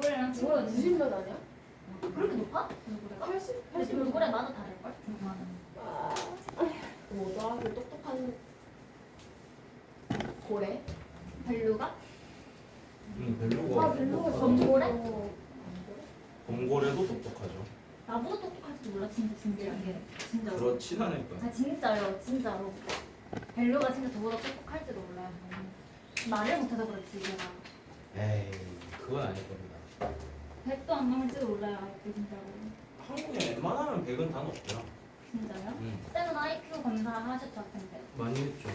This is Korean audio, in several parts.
돌고래랑 뭐야 친구는 90몇 아니야? 그렇게 높아? 돌고래가? 80? 근데 80? 돌고래마다 다를걸? 뭐더라? 그 똑똑한 고래? 벨루가? 벨루가 벨루가 검고래? 검고래도 똑똑하죠. 나보다 똑똑할지도 몰라 진짜 진지하게 진짜로 그렇진 않을까. 아 진짜요 진짜로 벨루가 진짜 저보다 똑똑할지도 몰라요 말을 못해서 그렇지 제가 에이, 그건 아닐 겁니다. 100도 안 넘을지도 몰라요 IQ 진짜로 한국에 웬만하면 100은 다 높죠. 진짜요? 그때는 IQ 검사 하셨죠 근데 많이 했죠.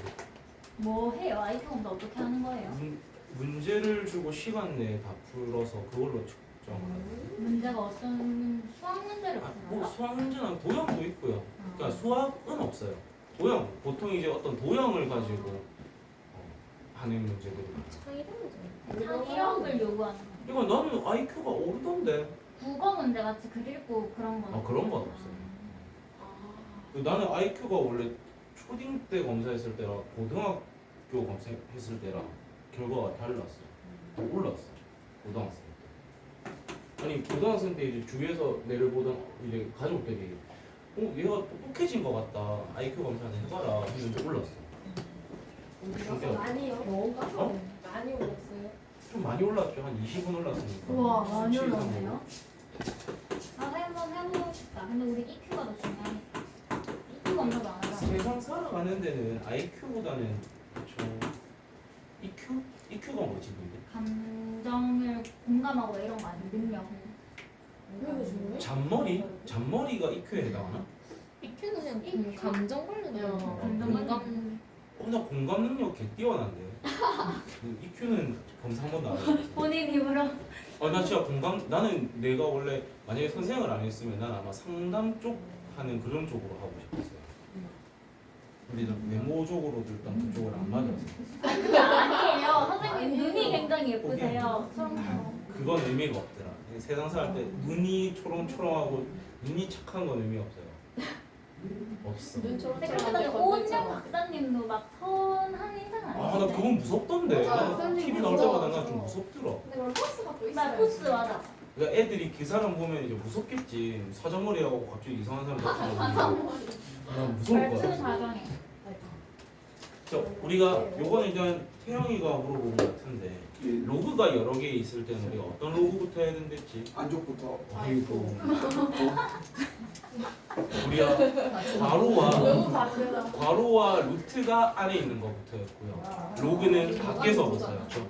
뭐 해요? IQ 검사 어떻게 하는 거예요? 문제를 주고 시간 내에 다 풀어서 그걸로 측정을 하죠. 문제가 어떤 수학 문제를 뭐 풀어요? 수학 문제는 도형도 있고요. 그러니까 수학은 없어요. 도형, 보통 이제 어떤 도형을 가지고 하는 문제들이 많죠. 창의력을 요구하는 거 이거 나는 IQ가 오르던데. 국어 문제 같이 글 읽고 그런 건 그런 건 없어요. 나는 IQ가 원래 초딩 때 검사했을 때랑 고등학교 검사했을 때랑 결과가 달랐어요. 더 올랐어. 고등학생 때. 아니 고등학생 때 이제 주위에서 내를 보던 이제 가족들이 얘가 똑똑해진 것 같다. IQ 검사는 해봐라. 했는데 올랐어. 많이요? 뭔가? 어? 많이 올랐어요? 좀 많이 올랐죠. 한 20은 올랐으니까. 우와 많이 17 이상 올랐네요 나도 한번 해보고 싶다 근데 우리 EQ가 더 중요하니까 EQ 검사도 안 하잖아 세상 살아가는 데는 IQ보다는 EQ가 뭐지 근데? 감정을 공감하고 이런 거 아니야 능력 그게 중요해? 잔머리가 EQ에 해당하나? EQ는 그냥 그 감정 관련된 거. 감정 공감. 나 공감 능력 개 뛰어난데. EQ는 검사 한 번도 안 해봤어. 본인 입으로 나 진짜 나는 내가 원래 만약에 선생을 안 했으면 난 아마 상담 쪽 하는 그런 쪽으로 하고 싶었어요. 근데 난 외모적으로도 일단 그쪽을 안 맞아서. 그게 아니에요 선생님 아니에요. 눈이 굉장히 예쁘세요 그건 의미가 없더라. 세상 살 때 눈이 초롱초롱하고 눈이 착한 건 의미 없어요. 없어. 눈처럼 근데 그렇게 따지면 오은영 박사님도 막 선한 인상 나 아니신데 그건 무섭던데. 맞아, 나 박사님 TV 나올 때마다 무서워. 난 좀 무섭더라. 근데 그런 코스가 또 나 있어요. 코스 맞아 그러니까 애들이 그 사람 보면 이제 무섭겠지. 사자머리라고 갑자기 이상한 사람 나타나면 난 무서울 말투는 거야. 다정해 자, 우리가 요거는 일단 태영이가 물어본 것 같은데 로그가 여러 개 있을 때는 우리가 어떤 로그부터 해야 된댔지? 안쪽부터 아이고 우리가 괄호와 루트가 안에 있는 것부터였고요. 로그는 밖에서부터였죠.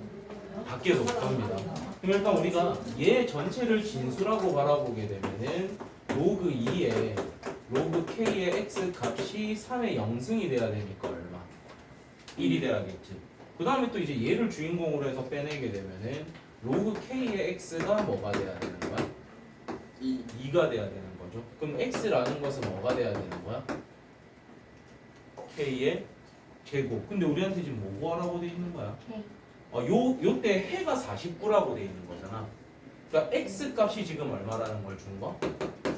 밖에서부터 합니다. 그럼 일단 우리가 얘 전체를 진수라고 바라보게 되면은 로그 2에 로그 k의 x 값이 3의 0승이 돼야 되니까 얼마? 1이 돼야겠지. 그 다음에 또 이제 얘를 주인공으로 해서 빼내게 되면은 로그 k의 x가 뭐가 돼야 되는 거야? 2가 돼야 되는 거죠. 그럼 x라는 것은 뭐가 돼야 되는 거야? k의 제곱. 근데 우리한테 지금 뭐 구하라고 돼 있는 거야? K 요때 해가 49라고 돼 있는 거잖아. 그러니까 x 값이 지금 얼마라는 걸 준 거?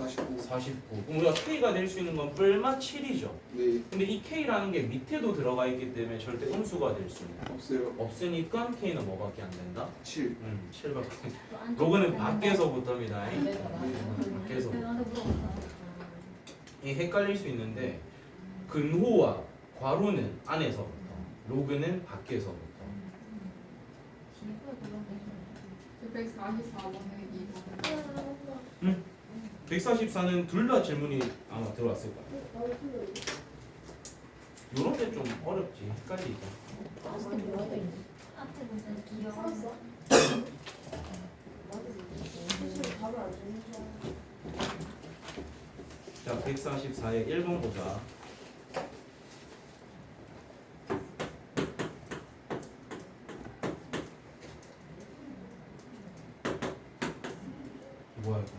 49. 49. 그럼 우리가 k가 될 수 있는 건 뿔마 7이죠. 네, 근데 이 k라는 게 밑에도 들어가 있기 때문에 절대 음수가 될 수는 없어요. 없으니까 k는 뭐밖에 안 된다? 7. 7밖에. 또 안쪽 로그는 있는데. 밖에서부터입니다. 밖에서. 내가 나한테 물어봤어 이 헷갈릴 수 있는데 근호와 괄호는 안에서부터, 로그는 밖에서부터. 144번에 2번. 144는 둘 다 질문이 아마 들어왔을 거야. 요런 게 좀 어렵지. 헷갈리죠. 앞에 무슨 귀여워 살았어? 사실 답을 안 주는 줄 자, 144의 1번 보자. 뭐야 이거?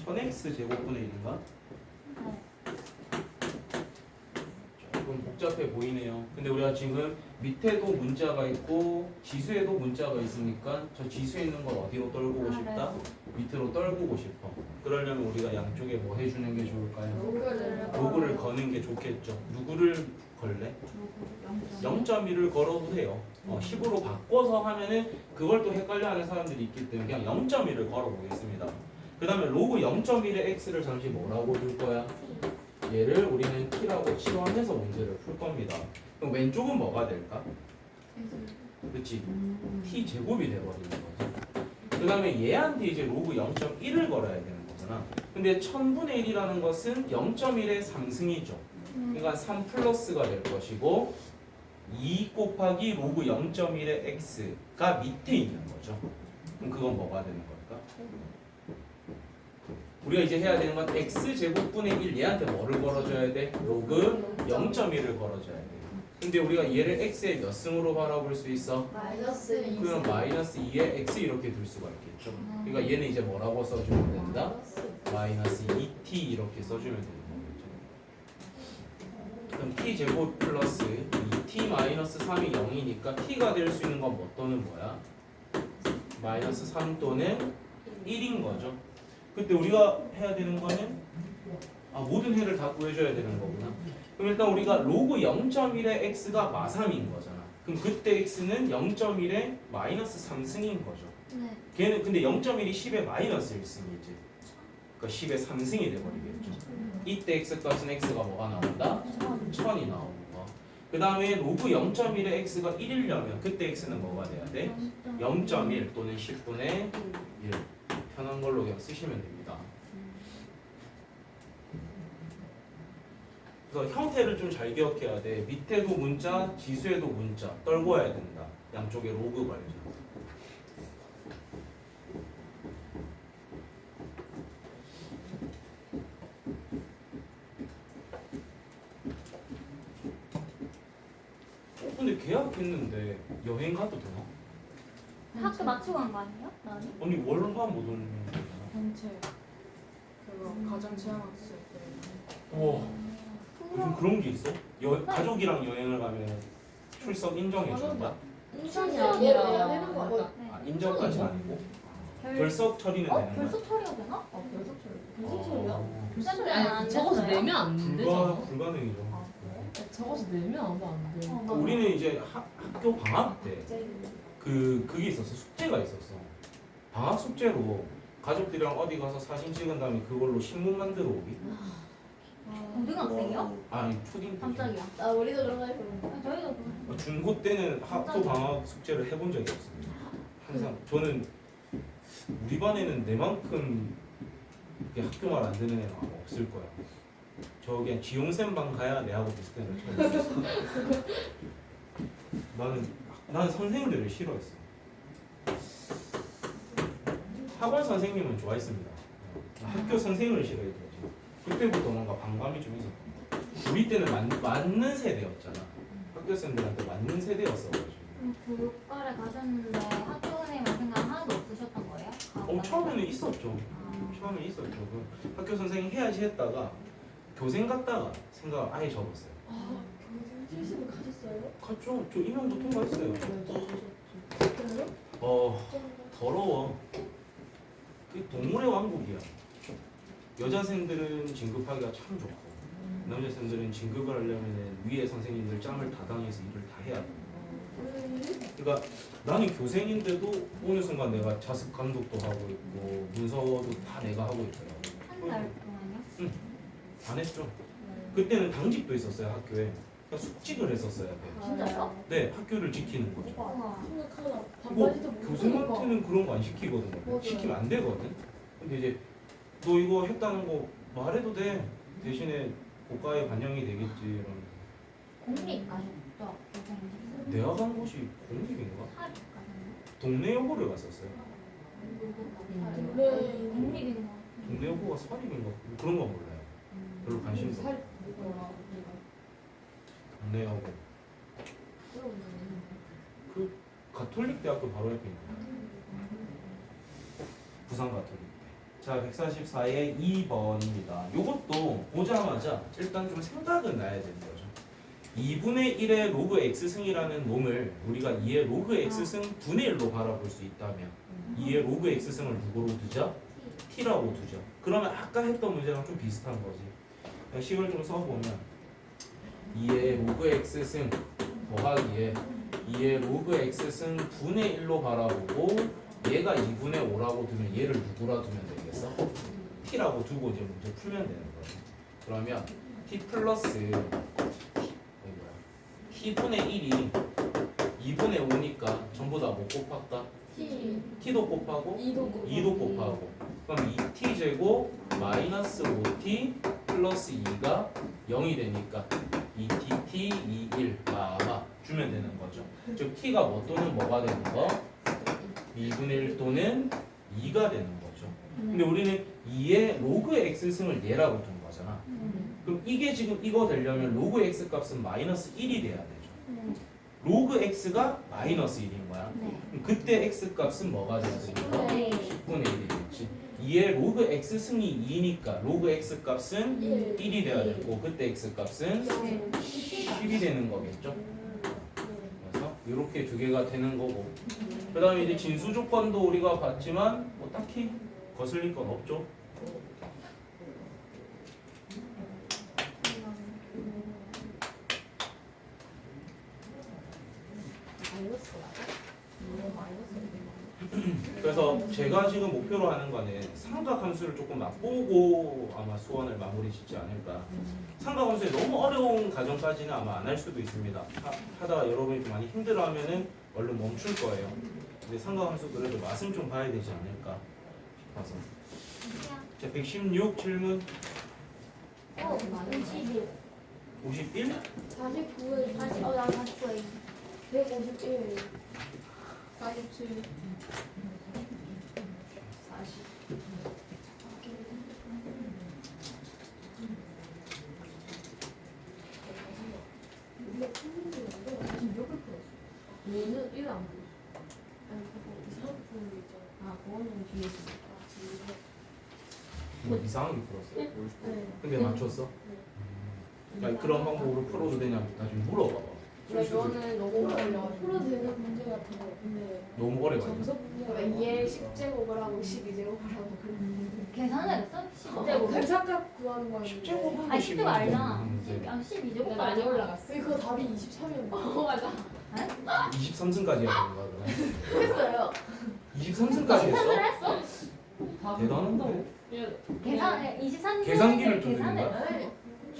1000x 제곱분의 1인가? 조금 복잡해 보이네요. 근데 우리가 지금 밑에도 문자가 있고 지수에도 문자가 있으니까 저 지수에 있는 걸 어디로 떨구고 싶다? 밑으로 떨구고 싶어. 그러려면 우리가 양쪽에 뭐 해주는 게 좋을까요? 로그를 로그를 거는 게 좋겠죠. 누구를 걸래? 0.1을 걸어도 돼요. 10으로 바꿔서 하면은 그걸 또 헷갈려하는 사람들이 있기 때문에 그냥 0.1을 걸어보겠습니다. 그 다음에 로그 0.1의 x를 잠시 뭐라고 둘 거야? 얘를 우리는 t라고 치환해서 문제를 풀 겁니다. 그럼 왼쪽은 뭐가 될까? 그렇지. t 제곱이 돼버리는 거죠. 그 다음에 얘한테 이제 로그 0.1을 걸어야 되는 거구나. 근데 1000분의 1이라는 것은 0.1의 상승이죠. 그러니까 3 플러스가 될 것이고 2 곱하기 로그 0.1의 x가 밑에 있는 거죠. 그럼 그건 뭐가 되는 걸까? 우리가 이제 해야 되는 건 x 제곱분의 1 얘한테 뭐를 걸어줘야 돼? 로그 0.1을 걸어줘야 돼. 근데 우리가 얘를 x의 몇 승으로 바라볼 수 있어? 마이너스 2. 그러면 마이너스 2에 x 이렇게 둘 수가 있겠죠. 그러니까 얘는 이제 뭐라고 써주면 된다? 마이너스 2t 이렇게 써주면 되는 거겠죠. 그럼 t 제곱 플러스 2t 마이너스 3이 0이니까 t가 될 수 있는 건 뭐 또는 뭐야? 마이너스 3 또는 1인 거죠. 그때 우리가 해야 되는 거는 모든 해를 다 구해줘야 되는 거구나. 그럼 일단 우리가 로그 0.1의 x가 마삼인 거잖아. 그럼 그때 x는 0.1의 마이너스 3승인 거죠. 네. 걔는 근데 0.1이 10의 마이너스 1승이지. 그러니까 10의 3승이 돼버리겠죠. 이때 x값은 x가 뭐가 나온다? 1000이 나오는 거. 그 다음에 로그 0.1의 x가 1이려면 그때 x는 뭐가 돼야 돼? 0.1 또는 10분의 1. 편한 걸로 그냥 쓰시면 됩니다. 그래서 형태를 좀 잘 기억해야 돼. 밑에도 문자, 지수에도 문자 떨궈야 된다. 양쪽에 로그 관련. 근데 계약했는데 여행 가도 되나? 학교 맞추고 간 거 아니에요? 나니? 아니 월화 못 오는 거잖아. 전체 그거 가정 체험학습 때. 우와. 요즘 그런 게 있어? 가족이랑 여행을 가면 출석 인정해 준다? 인상이 아니라 아니라 되는 거 아니야? 인정까지는 아니고 결석 처리는 되는 거야? 결석 처리가 되나? 별석 처리. 별석 처리야? 결석 처리 아니 적어서 내면 안 되잖아. 불가능이죠. 적어서 내면 아무 안 돼. 우리는 이제 학교 방학 때 그게 있었어. 숙제가 있었어. 방학 숙제로 가족들이랑 어디 가서 사진 찍은 다음에 그걸로 신문 만들어 오기. 고등학생이요? 아니 초딩 때. 깜짝이야. 우리도 그런 거 해보는 저희도 중고 때는 학교 방학 숙제를 해본 적이 없습니다. 항상 저는 우리 반에는 내만큼 이렇게 학교 말 안 듣는 애는 아마 없을 거야. 저 그냥 지용쌤 방 가야 내하고 비슷한 걸 처음 봤어. 나는 선생님들을 싫어했어. 학원 선생님은 좋아했습니다. 학교 선생님을 싫어했죠. 그때부터 뭔가 반감이 좀 있었던 것 같아. 우리 때는 맞는 세대였잖아. 학교 선생님들한테 맞는 세대였어가지고. 교육과를 가셨는데 학교 선생님 생각 하나도 없으셨던 거예요? 처음에는 있었죠. 처음에 있었죠. 그 학교 선생님 해야지 했다가 교생 갔다가 생각 아예 접었어요. 교생 실습을 가셨어요? 갔죠. 저 임용도 통과했어요. 그래요? 더러워. 그 동물의 왕국이야. 여자생들은 진급하기가 참 좋고 남자생들은 진급을 하려면 위에 선생님들 짬을 다 당해서 일을 다 해야 돼. 그러니까 나는 교생인데도 어느 순간 내가 자습 감독도 하고 있고 문서도 다 내가 하고 있더라고. 한 달 동안요? 안 했죠. 그때는 당직도 있었어요 학교에. 그러니까 숙직을 했었어야 돼. 진짜요? 네, 학교를 지키는 거죠. 우와. 생각하다 뭐 반바지도 못 교생한테는 그런 거 안 시키거든요. 맞아요. 시키면 안 되거든. 근데 이제 너 이거 했다는 거 말해도 돼. 대신에 고가에 반영이 되겠지. 이러면. 공립 가셨죠? 교생님? 내가 간 곳이 공립인가? 사립 가셨나요? 동네 여고를 갔었어요. 네. 공립인 거 같아요. 동네 여고가 사립인가? 그런 건 몰라요. 별로 관심도 없고. 살 동네 여고. 그 가톨릭 대학교 바로 옆에 있는 거예요. 부산 가톨릭 대. 자, 144의 2번입니다. 요것도 보자마자 일단 좀 생각은 나야 되는 거죠. 2분의 1의 로그 x승이라는 놈을 우리가 2의 로그 x승 분의 1로 바라볼 수 있다면 2의 로그 x승을 누구로 두자? t라고 두죠. 그러면 아까 했던 문제랑 좀 비슷한 거지. 식을 좀 써보면 2의 로그 x승 더하기에 2의 로그 x승 분의 1로 바라보고 얘가 2분의 5라고 두면 얘를 누구라 두면 되겠어? t라고 두고 이제 문제 풀면 되는 거지. 그러면 t 플러스 t분의 1이 2분의 5니까 전부 다 뭐 곱할까? t도 곱하고 2도 곱하고 그럼 2t제곱 마이너스 5t 플러스 2가 0이 되니까 2t, 2, 1 마마 주면 되는 거죠. 즉 t가 뭐 또는 뭐가 되는 거? 2분의 1 또는 2가 되는 거죠. 근데 우리는 2의 로그 x승을 얘라고 둔 거잖아. 그럼 이게 지금 이거 되려면 로그 x 값은 마이너스 1이 돼야 되죠. 로그 x가 마이너스 1인 거야. 그럼 그때 x 값은 뭐가 돼야 되는 거야? 10분의 1이 되겠지. 2의 로그 x승이 2니까 로그 x 값은 1이 돼야 되고 그때 x 값은 10이 되는 거겠죠. 그래서 이렇게 두 개가 되는 거고 그 다음에 이제 진수 조건도 우리가 봤지만 뭐 딱히 거슬릴 건 없죠. 그래서 제가 지금 목표로 하는 거는 삼각함수를 조금 맛보고 아마 수원을 마무리 짓지 않을까. 삼각함수에 너무 어려운 과정까지는 아마 안 할 수도 있습니다. 하다가 여러분이 좀 많이 힘들어하면은 얼른 멈출 거예요. 근데 삼각함수 그래도 맛은 좀 봐야 되지 않을까 싶어서. 자, 116 질문 51? 49에 40, 나 49에 151 47 얘는 1안 풀었어. 아니 그거 이상하게 푸는 거 있잖아. 아, 그거는 뒤에 있어. 뭐 이상하게 풀었어? 네. 근데 맞췄어? 야, 그런 방법으로 풀어도 되냐고 나중에 물어봐봐. 근데 이거는 너무 어려워. 풀어도 되는 문제 같은 거. 근데 너무 오래 걸려. 점수 문제가 2에 10제곱을 하고 12제곱을 하고 그런 계산을 했어? 10제곱. 근사값 구하는 거였는데 10제곱 아 10제곱 알잖아. 문제. 12제곱 많이 올라갔어. 그거 답이 23이었나? 맞아. 23승까지 해야 되는 거야 그럼. 했어요. 23승까지 계산을 했어? 했어? 다 대단한데? 계산 23. 계산기를 두는 계산을 거야? 했어.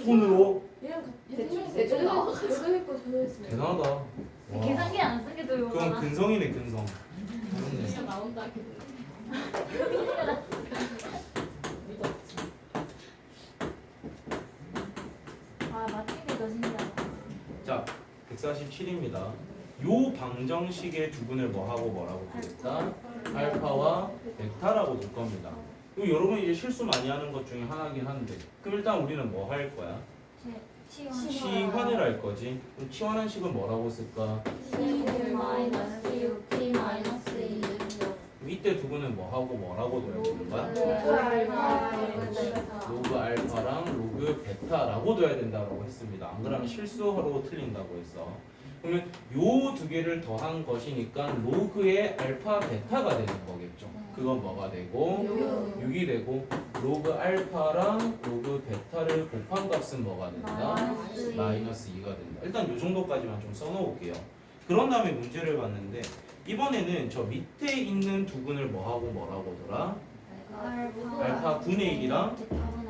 손으로? 얘랑 대충 나와가지고. 저도 했고 저도 했어요. 대단하다. 와. 계산기 안 쓰게 도 그건 이거잖아. 근성이네 근성. 잘했네. 진짜 나온다. 아 맞추기 더 신기하다. 자 147입니다. 요 방정식의 두분을 뭐하고 뭐라고 부를까? 알파와 베타라고 둘 겁니다. 이거 여러분 이제 실수 많이 하는 것 중에 하나긴 한데 그럼 일단 우리는 뭐 할 거야? 치환. 치환을 할 거지. 그럼 치환한 식은 뭐라고 쓸까? 마이너스 6t 마이너스 2. 이때 두분은 뭐하고 뭐라고 둬야 되는 거야? 로그 알파랑 로그 베타라고 둬야 된다고 했습니다. 안 그러면 실수하고 틀린다고 했어. 그러면 요 두 개를 더한 것이니까 로그의 알파 베타가 되는 거겠죠. 그건 뭐가 되고 6이 되고 로그 알파랑 로그 베타를 곱한 값은 뭐가 된다? 마이너스 2가 된다. 일단 요 정도까지만 좀 써놓을게요. 그런 다음에 문제를 봤는데 이번에는 저 밑에 있는 두분을 뭐하고 뭐라고 더라? 알파 분의 1이랑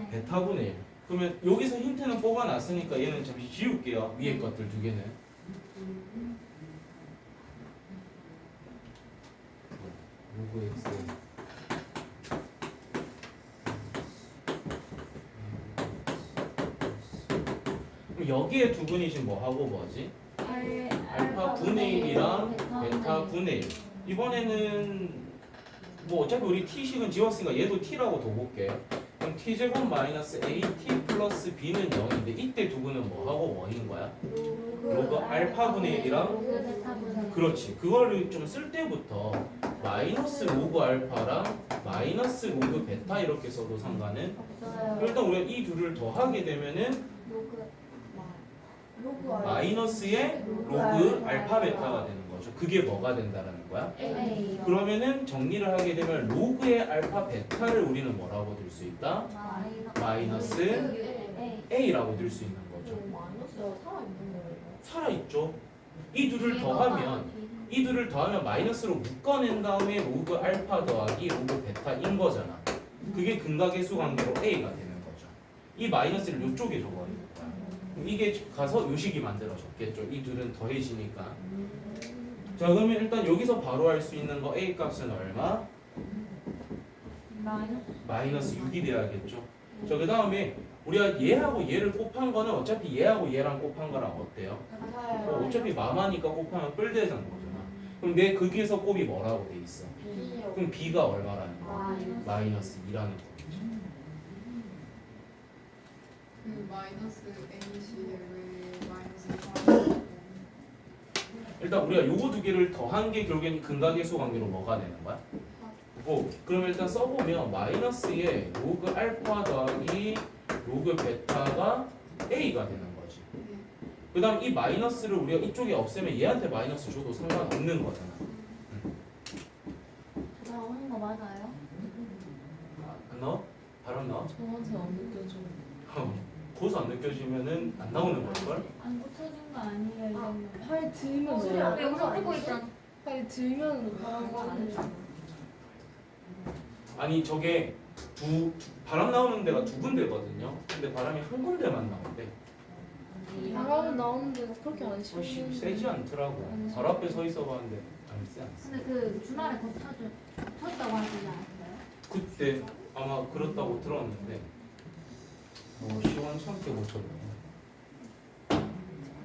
베타 분의 1. 그러면 여기서 힌트는 뽑아놨으니까 얘는 잠시 지울게요. 위에 것들 두 개는. 로그 x 그럼 여기에 두 분이 지금 뭐하고 뭐지? 알파 분의 1이랑 베타 분의 1. 이번에는 뭐 어차피 우리 t식은 지웠으니까 얘도 t라고 둬볼게. 그럼 t제곱 마이너스 at 플러스 b는 0인데 이때 두 분은 뭐하고 뭐인 거야? 로그 알파 분의 1이랑 그렇지. 그거를 좀 쓸 때부터 마이너스 로그 알파랑 마이너스 로그 베타 이렇게 써도 상관은 일단 우리가 이 둘을 더하게 되면은 마이너스의 로그 알파 베타가 되는 거죠. 거죠. 그게 뭐가 된다라는 거야? A. 그러면은 정리를 하게 되면 로그의 알파 베타를 우리는 뭐라고 들 수 있다? 마이너스 A. A라고 들 수 있는 거죠. 마이너스가 살아있는 거예요. 살아있죠. 이 둘을 더하면 이 둘을 더하면 마이너스로 묶어낸 다음에 로그 알파 더하기 로그 베타인 거잖아. 그게 근각계수 관계로 A가 되는 거죠. 이 마이너스를 이쪽에 적어버리는 거야. 그럼 이게 가서 요식이 만들어졌겠죠. 이 둘은 더해지니까. 자 그러면 일단 여기서 바로 할 수 있는 거 A 값은 얼마? 마이너스 6이 돼야겠죠. 자 그 다음에 우리가 얘하고 얘를 곱한 거는 어차피 얘하고 얘랑 곱한 거랑 어때요? 어차피 마마니까 곱하면 뿔대장 거잖아. 그럼 내 거기에서 곱이 뭐라고 돼 있어? 그럼 B가 얼마라는 거야? 마이너스 2라는 거겠죠. 그 마이너스 N이시에 왜 마이너스 4? 일단 우리가 요거 두 개를 더한 게 결국엔 근각계수 관계로 뭐가 되는 거야? 그러면 일단 써보면 마이너스에 로그 알파 더하기 로그 베타가 A가 되는 거지. 그 다음 이 마이너스를 우리가 이쪽에 없애면 얘한테 마이너스 줘도 상관없는 거잖아. 나오는 거 맞아요? 안 나와? 바람 나와? 저한테 안 느껴져. 고수 안 느껴지면은 안 나오는 걸걸? 안 고쳐진 거 아니에요 이거는. 팔 들면 소리 안 나. 영상 찍고 있잖아. 팔 들면 바람 안 해. 아니 저게 바람 나오는 데가 두 군데거든요. 근데 바람이 한 군데만 나온대. 바람은 나오는데 그렇게 안 훨씬 시원해. 세지 않더라고. 바로 앞에 서 있어 봤는데 안 세. 근데 그 주말에 고쳤다고 하시지 않았어요? 그때 아마 그렇다고 들었는데 시원찮게 고쳤네.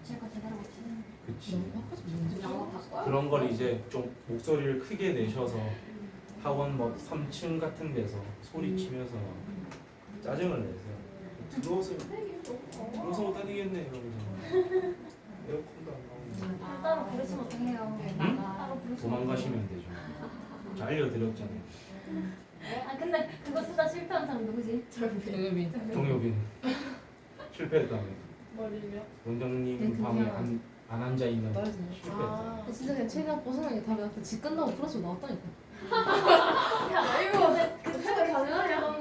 제가 제대로 고치는. 그치. 너무 바꿔서 문제 나와. 그런 걸 이제 좀 목소리를 크게 내셔서 학원 뭐 3층 같은 데서 소리치면서 짜증을 내세요. 들어오세요. 들어서 못 다니겠네 이러면서 에어컨도 안 나오는데 따로 부르시면 어떡해요? 응? 따로 부르시면 도망가시면 되죠. 저 알려드렸잖아요. 아 근데 그거 쓰다 실패한 사람 누구지? 대금이. 동엽이는 실패했다며. 머리를요? 원장님 네, 방에 그냥- 안 앉아 있는 맞아요. 실패했다. 진짜 그냥 최대한 벗어나게 답이 나서 집 끝나고 플러스 나왔다니까. 이거 그때가 가능하냐?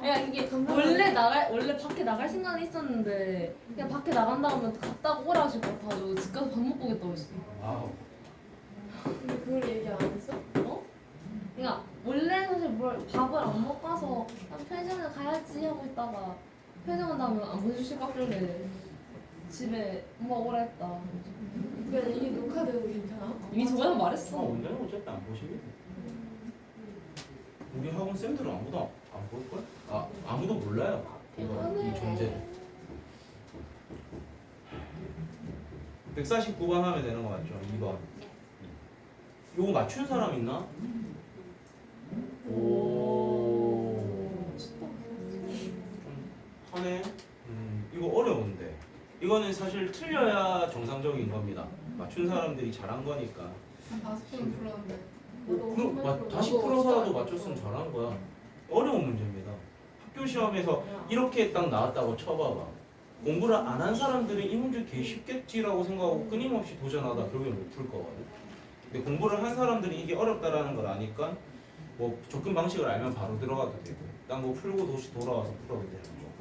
야 이게 원래 밖에 나갈 생각은 있었는데 그냥 밖에 나간다 하면 갔다 오라 하실 것 같아가지고 집 가서 밥 못 보겠다고 했어. 와우. 근데 그걸 얘기 안 했어? 그러니까 원래 사실 밥을 안 먹고 가서 편의점에 가야지 하고 있다가 편의점 간다면 안 보내주실 것 같길래 집에 엄마 오라 했다. 그러니까 이게 녹화되고 괜찮아? 이미 저번에 말했어. 원장님 어차피 안 보시면 우리 학원 쌤들은 아무도 안 볼걸? 아무도 몰라요. 이거 이 존재를. 149번 하면 되는 거 맞죠? 2번. 이거 맞춘 사람 있나? 오. 하네. 이거 어려운데. 이거는 사실 틀려야 정상적인 겁니다. 맞춘 사람들이 잘한 거니까. 한 5번 풀었는데 그럼 다시 풀어서라도 맞췄으면 잘한 거야. 어려운 문제입니다. 학교 시험에서 이렇게 딱 나왔다고 쳐봐봐. 공부를 안 한 사람들은 이 문제 개 쉽겠지라고 생각하고 끊임없이 도전하다 결국엔 못 풀 거거든. 근데 공부를 한 사람들이 이게 어렵다라는 걸 아니까 뭐 접근 방식을 알면 바로 들어가도 되고 딴 거 풀고 다시 돌아와서 풀어도 되는 거.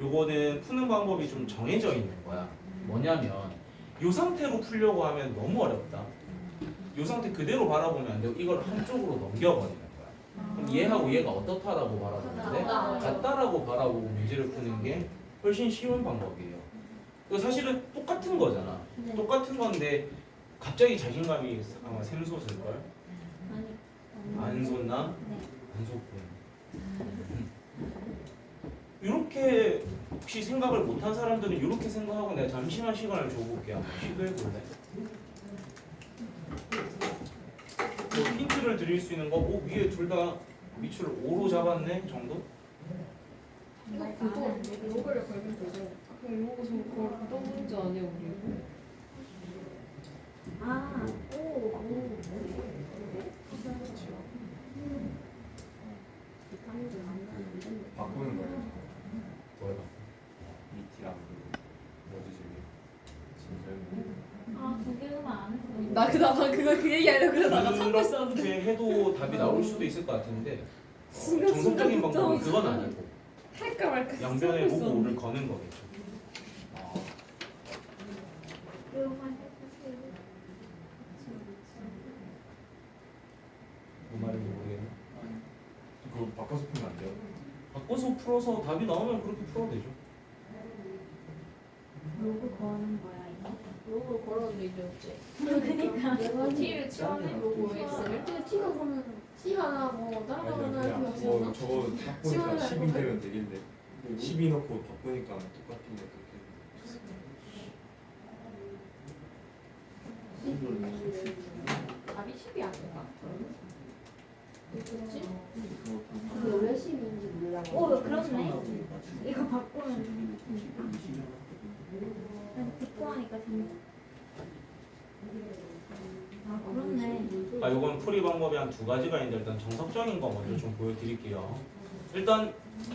요거는 푸는 방법이 좀 정해져 있는 거야. 뭐냐면 이 상태로 풀려고 하면 너무 어렵다. 이 상태 그대로 바라보면 안 되고 이걸 한쪽으로 넘겨버리는 거야. 그럼 얘하고 얘가 어떻다라고 바라보는데 같다라고 바라보고 문제를 푸는 게 훨씬 쉬운 방법이에요. 그 사실은 똑같은 거잖아. 네. 똑같은 건데 갑자기 자신감이 아마 샘솟을걸? 안 솟나? 네. 안 솟군. 이렇게 혹시 생각을 못한 사람들은 이렇게 생각하고 내가 잠시만 시간을 줘볼게. 한번 시도해볼래? 뭐 힌트를 드릴 수 있는 거, 위에 둘 다 밑줄을 5로 잡았네 정도? 이거 그거 로그를 걸면 되죠? 그럼 이거 저거 어떤 문제 아니에요 우리? 바꾸는 거예요. 뭐야? 이 T랑 뭐지 지금 진짜 그게 음악 나 그다가 그 얘기하려고 그러다가 참고 있었는데. 그렇게 해도 답이 나올 수도 있을 것 같은데 진짜 정석적인 진짜 방법은 진짜 그건 아니고 할까 말까 양변에 참고 로고 있었는데. 5를 거는 거겠죠. 뭔 말인지 모르겠네. 그거 바꿔서 풀면 안 돼요? 바꿔서 풀어서 답이 나오면 그렇게 풀어도 되죠. 로고 거는 거야 이거? 로고 걸었는데 이제 어째? 그러니까 T를 치환해? 로고 X를? 근데 T가 그러면 T 하나 뭐 다른 거 하나 할 필요 그냥 없나? 저거 딱 보니까 지원을 10이 할 되면 되겠네. 10이 넣고 바꾸니까 똑같은데 그렇게. 답이 10이 아닌가? 그렇지? 근데 왜 10인지 몰라. 오 그렇네. 이거 바꾸면 듣고 하니까 재밌어. 아 그렇네. 아, 요건 풀이 방법이 한 두 가지가 있는데 일단 정석적인 거 먼저 좀 보여드릴게요. 일단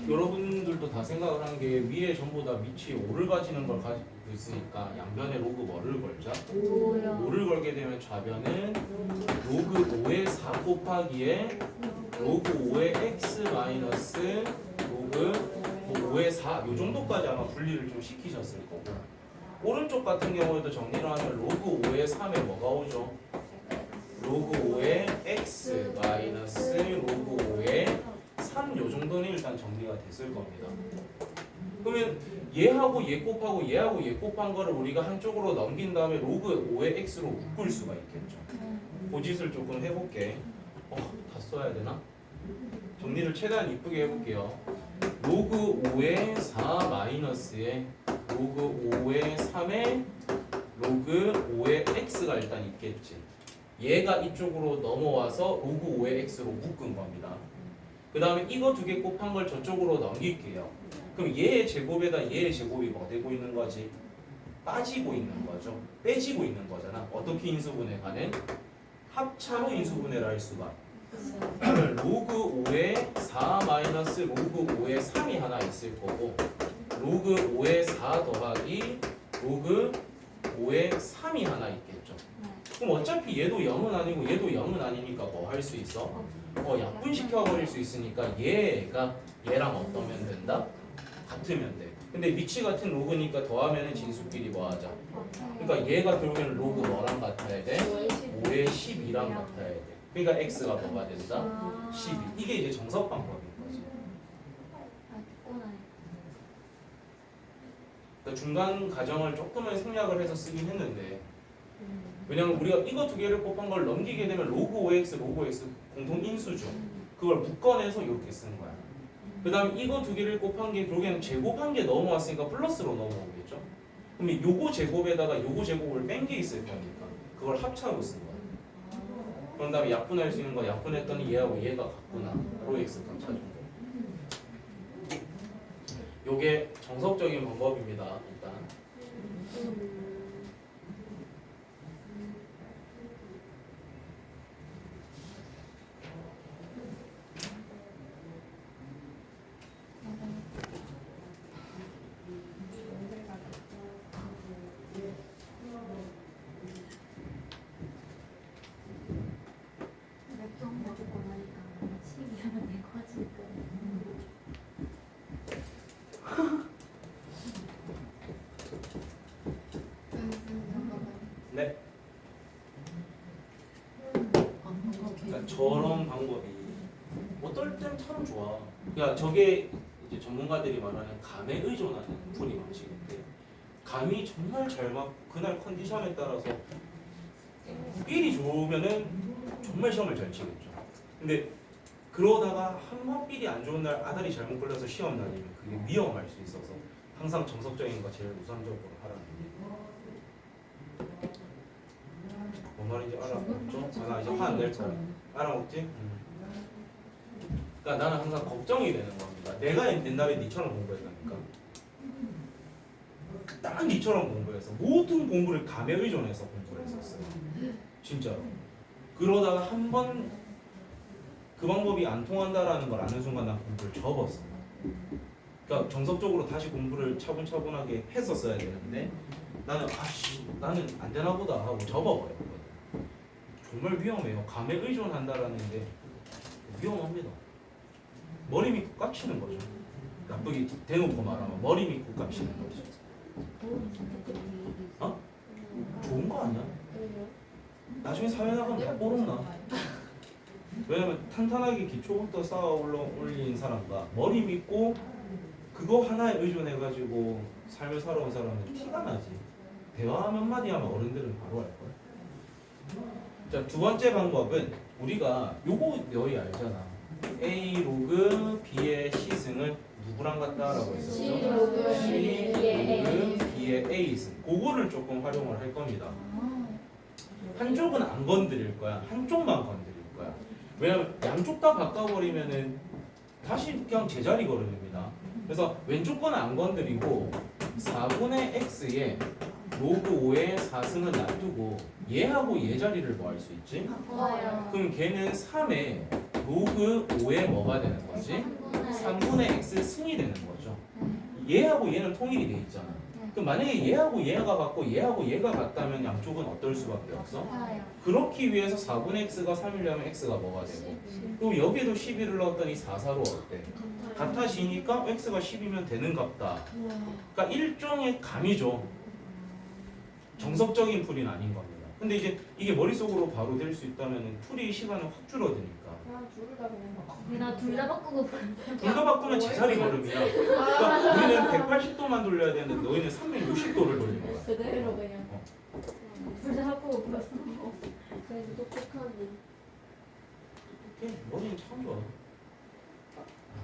여러분들도 다 생각을 한 게 위에 전부 다 밑이 5를 가지는 걸 가지고 있으니까 양변에 로그 뭐를 걸자? 오요. 5를 걸게 되면 좌변은 로그 5의 4 곱하기에 로그 5의 x 마이너스 로그 5의 4 요 정도까지 아마 분리를 좀 시키셨을 거고 오른쪽 같은 경우에도 정리를 하면 로그 5의 3에 뭐가 오죠? 로그 5의 x 마이너스 로그 5의 3 요 정도는 일단 정리가 됐을 겁니다. 그러면 얘하고 얘 곱하고 얘하고 얘 곱한 거를 우리가 한쪽으로 넘긴 다음에 로그 5의 x로 묶을 수가 있겠죠. 그 짓을 조금 해볼게. 다 써야 되나? 정리를 최대한 이쁘게 해볼게요. 로그 5의 4 마이너스에 로그 5의 3에 로그 5의 x가 일단 있겠지. 얘가 이쪽으로 넘어와서 로그 5의 x로 묶은 겁니다. 그 다음에 이거 두 개 곱한 걸 저쪽으로 넘길게요. 그럼 얘의 제곱에다 얘의 제곱이 뭐 되고 있는 거지? 빠지고 있는 거죠. 빼지고 있는 거잖아. 어떻게 인수분해 가는? 합차로 인수분해를 할 수가. 로그 5의 4 마이너스 로그 5의 3이 하나 있을 거고 로그 5의 4 더하기 로그 5의 3이 하나 있겠죠. 그럼 어차피 얘도 0은 아니고 얘도 0은 아니니까 뭐 할 수 있어? 약분시켜버릴 수 있으니까 얘가 얘랑 어떠면 된다? 같으면 돼. 근데 위치 같은 로그니까 더하면은 진수끼리 뭐 하자? 그러니까 얘가 결국에는 로그 뭐랑 같아야 돼? 5의 12랑 같아야 돼. 그러니까 x가 뭐가 된다? 12. 이게 이제 정석 방법인 거지. 그러니까 중간 과정을 조금은 생략을 해서 쓰긴 했는데 왜냐면 우리가 이거 두 개를 곱한 걸 넘기게 되면 로그 5x, 로그 x 공통 인수죠. 그걸 묶어내서 이렇게 쓰는 거야. 그 다음에 이거 두 개를 곱한 게 결국에는 제곱한 게 넘어왔으니까 플러스로 넘어오겠죠. 그러면 요거 제곱에다가 요거 제곱을 뺀 게 있을 거니까 그걸 합차로 쓴 거야. 그런 다음에 약분할 수 있는 거 약분했더니 얘하고 얘가 같구나. 로 x 값 찾은 거. 요게 정석적인 방법입니다. 일단. 몇번 먹고 나니까 12하면 될 것 같으니까. 네. 그러니까 저런 방법이 어떨 땐 참 좋아. 그러니까 저게 이제 전문가들이 말하는 감에 의존하는 풀이 방식인데 감이 정말 잘 맞고 그날 컨디션에 따라서 필이 좋으면은 정말 시험을 잘 치겠죠. 근데 그러다가 한 번 필이 안 좋은 날 아다리 잘못 걸려서 시험 날리면 그게 위험할 수 있어서 항상 정석적인 거 제일 우선적으로 하라는 게. 뭔 말인지 알아먹죠? 나 이제 화 안 낼 거야. 알아먹지? 그러니까 나는 항상 걱정이 되는 겁니다. 내가 옛날에 니처럼 공부했다니까. 딱 니처럼 공부해서 모든 공부를 감에 의존해서 공부를 했었어요. 진짜로. 그러다가 한 번 그 방법이 안 통한다라는 걸 아는 순간 난 공부를 접었어. 그러니까 정석적으로 다시 공부를 차분차분하게 했었어야 되는데 나는 나는 안 되나 보다 하고 접어버렸거든. 정말 위험해요. 감에 의존한다라는 게 위험합니다. 머리 믿고 깝치는 거죠. 나쁘게 대놓고 말하면 머리 믿고 깝치는 거죠. 어? 좋은 거 아니야? 나중에 사회 나가면 다 뽀록나. 왜냐면 탄탄하게 기초부터 쌓아 올린 사람과 머리 믿고 그거 하나에 의존해가지고 삶을 살아온 사람은 티가 나지. 대화 몇 마디 하면 어른들은 바로 알걸. 자, 두 번째 방법은 우리가 요거 너희 알잖아. A 로그 B의 C승은 누구랑 같다라고 했었죠? C 로그 C B의 로그 B의 A승. 그거를 조금 활용을 할 겁니다. 한쪽은 안 건드릴 거야. 한쪽만 건드릴 거야. 왜냐면 양쪽 다 바꿔버리면은 다시 그냥 제자리 걸음입니다. 그래서 왼쪽 거는 안 건드리고 4분의 x에 로그 5의 4승은 놔두고 얘하고 얘 자리를 뭐 할 수 있지? 바꿔요. 그럼 걔는 3에 로그 5에 뭐가 되는 거지? 3분의 x 승이 되는 거죠. 얘하고 얘는 통일이 돼 있잖아. 그럼 만약에 얘하고 얘가 같고 얘하고 얘가 같다면 양쪽은 어떨 수밖에 없어? 바꿔요. 그렇기 위해서 4분의 x가 3이려면 x가 뭐가 되고 그리고 여기에도 11을 넣었더니 4, 4로 어때? 같아지니까 x가 10이면 되는 값다. 그러니까 일종의 감이죠. 정석적인 풀이는 아닌 겁니다. 근데 이제 이게 머릿속으로 바로 될 수 있다면 풀이 시간은 확 줄어드니까 그냥 둘을 다 그냥 바꿔. 나 둘 다 바꾸고 둘 다 바꾸면 제자리 걸음이야. 그러니까 우리는 180도만 돌려야 되는데 너희는 360도를 돌리는 거야. 그대로 그냥. 둘 다 바꾸고 불렀어. 그래도 똑똑하니. 머리는 참 좋아.